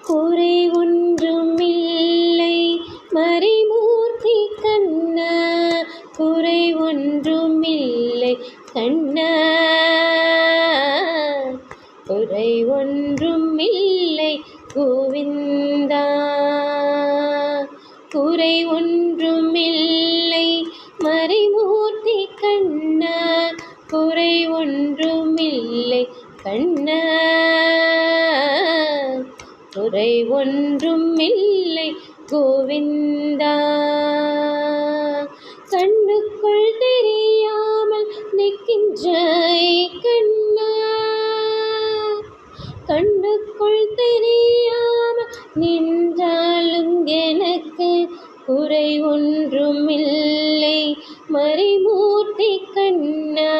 குறை ஒன்றுமில்லை மறைமூர்த்தி கண்ணா, குறை ஒன்றுமில்லை கண்ணா, குறை ஒன்றுமில்லை கோவிந்தா, குறை ஒன்றுமில்லை மறைமூர்த்தி கண்ணா, குறை ஒன்றுமில்லை கண்ணா, குறை ஒன்றுமில்லை கோவிந்தா. கண்ணுக்குள் தெரியாமல் நிற்கின்றாய் கண்ணா, கண்ணுக்குள் தெரியாமல் நின்றாலும் எனக்கு குறை ஒன்றுமில்லை மறைமூர்த்தி கண்ணா,